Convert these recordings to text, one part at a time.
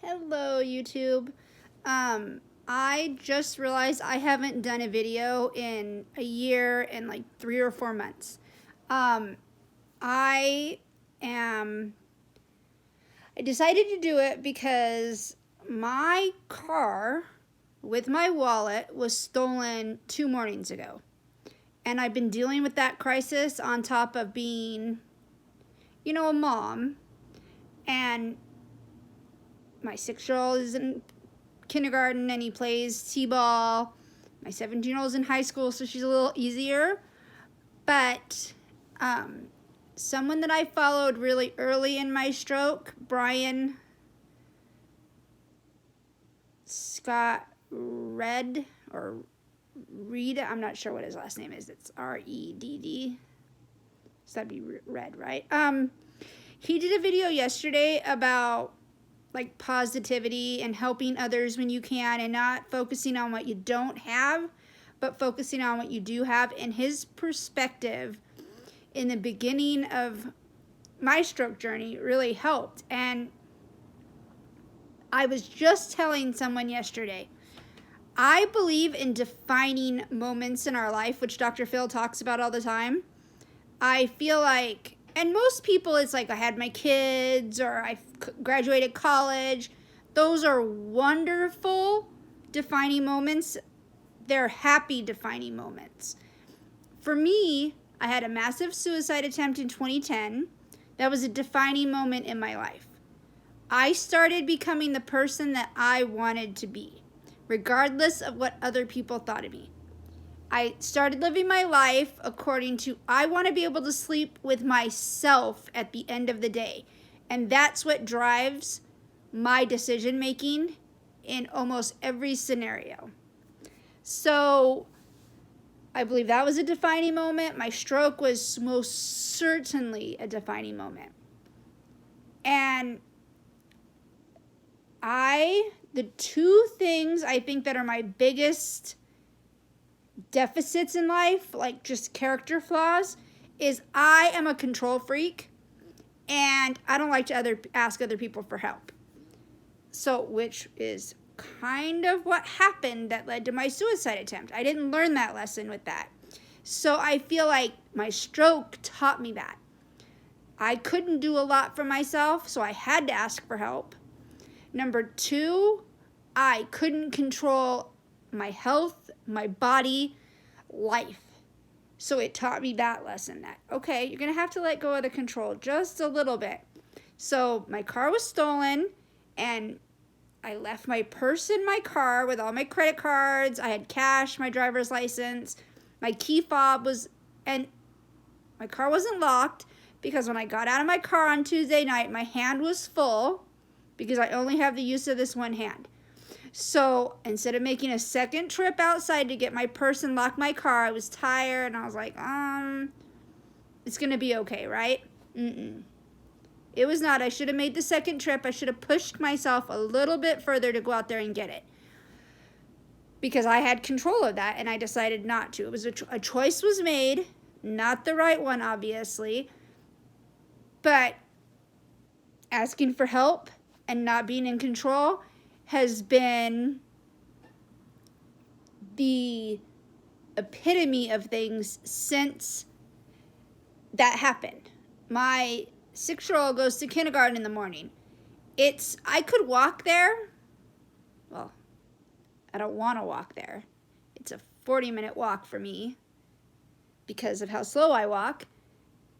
Hello, YouTube. I just realized I haven't done a video in a year and like 3 or 4 months. Um, I am. I decided to do it because my car with my wallet was stolen 2 mornings ago. And I've been dealing with that crisis on top of being, a mom. And my 6-year-old is in kindergarten and he plays t-ball. My 17-year-old's in high school, so she's a little easier. But someone that I followed really early in my stroke, Brian Scott Redd, or Reed, I'm not sure what his last name is. It's R-E-D-D. So that'd be Red, right? He did a video yesterday about like positivity and helping others when you can and not focusing on what you don't have, but focusing on what you do have. And his perspective in the beginning of my stroke journey really helped. And I was just telling someone yesterday, I believe in defining moments in our life, which Dr. Phil talks about all the time. I feel like, and most people, it's like I had my kids or I graduated college. Those are wonderful defining moments. They're happy defining moments. For me, I had a massive suicide attempt in 2010. That was a defining moment in my life. I started becoming the person that I wanted to be, regardless of what other people thought of me. I started living my life according to, I want to be able to sleep with myself at the end of the day. And that's what drives my decision making in almost every scenario. So I believe that was a defining moment. My stroke was most certainly a defining moment. And the two things I think that are my biggest deficits in life, like just character flaws, is I am a control freak and I don't like to ask other people for help. So, which is kind of what happened that led to my suicide attempt. I didn't learn that lesson with that. So I feel like my stroke taught me that. I couldn't do a lot for myself, so I had to ask for help. Number two, I couldn't control my health, my body, life. So it taught me that lesson that, okay, you're going to have to let go of the control just a little bit. So my car was stolen and I left my purse in my car with all my credit cards. I had cash, my driver's license, my key fob was, and my car wasn't locked because when I got out of my car on Tuesday night, my hand was full because I only have the use of this one hand. So instead of making a second trip outside to get my purse and lock my car, I was tired and I was like, it's going to be okay, right? It was not. I should have made the second trip. I should have pushed myself a little bit further to go out there and get it. Because I had control of that and I decided not to. It was a choice was made, not the right one, obviously. But asking for help and not being in control has been the epitome of things since that happened. My 6-year-old goes to kindergarten in the morning. I could walk there. Well, I don't want to walk there. It's a 40-minute walk for me because of how slow I walk.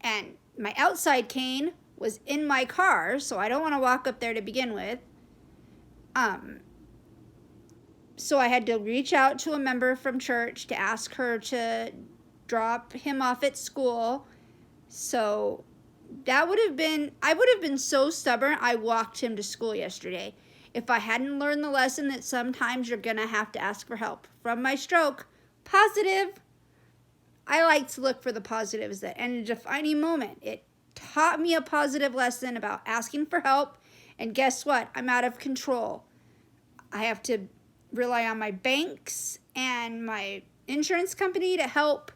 And my outside cane was in my car, so I don't want to walk up there to begin with. So I had to reach out to a member from church to ask her to drop him off at school. So I would have been so stubborn. I walked him to school yesterday. If I hadn't learned the lesson that sometimes you're going to have to ask for help. From my stroke, positive. I like to look for the positives that in a defining moment. It taught me a positive lesson about asking for help. And guess what? I'm out of control. I have to rely on my banks and my insurance company to help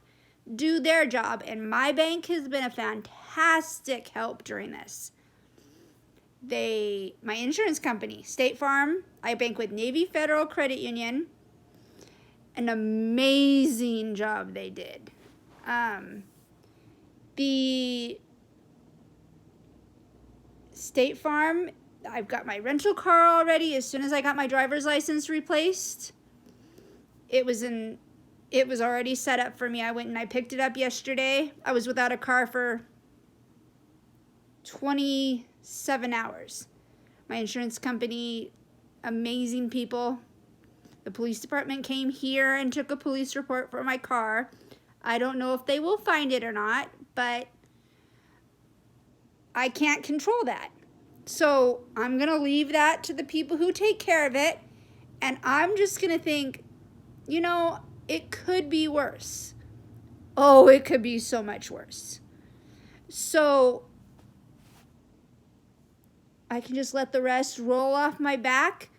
do their job. And my bank has been a fantastic help during this. my insurance company, State Farm, I bank with Navy Federal Credit Union. An amazing job they did. The State Farm, I've got my rental car already. As soon as I got my driver's license replaced, it was already set up for me. I went and I picked it up yesterday. I was without a car for 27 hours. My insurance company, amazing people. The police department came here and took a police report for my car. I don't know if they will find it or not, but I can't control that. So I'm going to leave that to the people who take care of it. And I'm just going to think, you know, it could be worse. Oh, it could be so much worse. So I can just let the rest roll off my back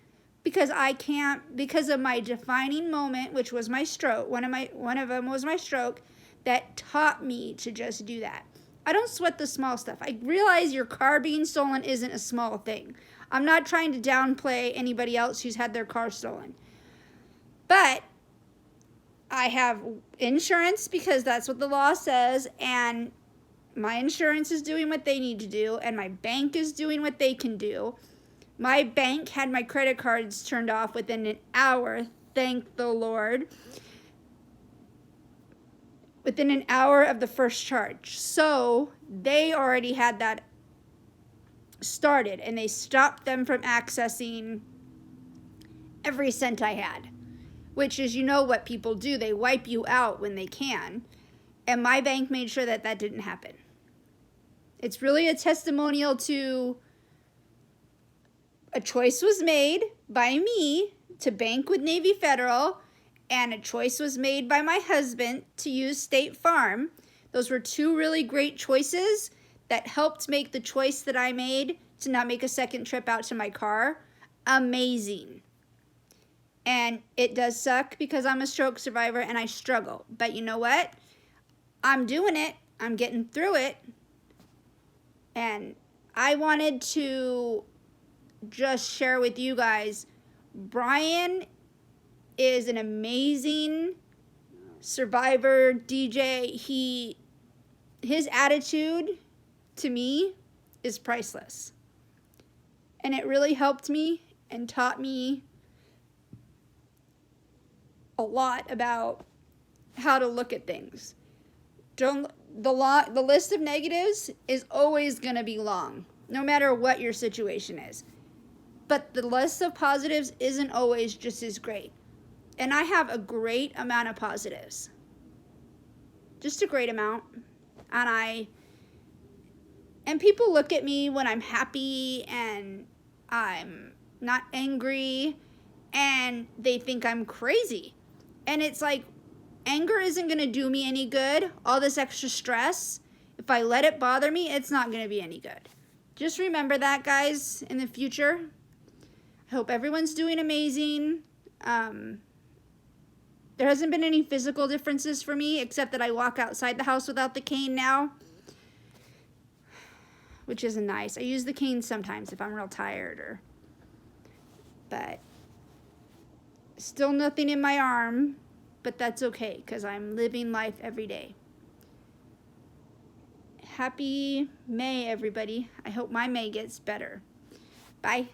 because I can't, because of my defining moment, which was my stroke. One of them was my stroke that taught me to just do that. I don't sweat the small stuff. I realize your car being stolen isn't a small thing. I'm not trying to downplay anybody else who's had their car stolen. But I have insurance because that's what the law says, and my insurance is doing what they need to do, and my bank is doing what they can do. My bank had my credit cards turned off within an hour, thank the Lord. Within an hour of the first charge. So they already had that started, and they stopped them from accessing every cent I had. Which is, you know what people do, they wipe you out when they can. And my bank made sure that that didn't happen. It's really a testimonial to a choice was made by me to bank with Navy Federal, and a choice was made by my husband to use State Farm. Those were two really great choices that helped make the choice that I made to not make a second trip out to my car amazing. And it does suck because I'm a stroke survivor and I struggle. But you know what? I'm doing it. I'm getting through it. And I wanted to just share with you guys, Brian is an amazing survivor DJ. His attitude to me is priceless. And it really helped me and taught me a lot about how to look at things. The list of negatives is always going to be long, no matter what your situation is. But the list of positives isn't always just as great. And I have a great amount of positives. Just a great amount. And people look at me when I'm happy and I'm not angry, and they think I'm crazy. And it's like, anger isn't going to do me any good. All this extra stress, if I let it bother me, it's not going to be any good. Just remember that, guys, in the future. I hope everyone's doing amazing. There hasn't been any physical differences for me, except that I walk outside the house without the cane now, which isn't nice. I use the cane sometimes if I'm real tired, but still nothing in my arm, but that's okay because I'm living life every day. Happy May, everybody. I hope my May gets better. Bye.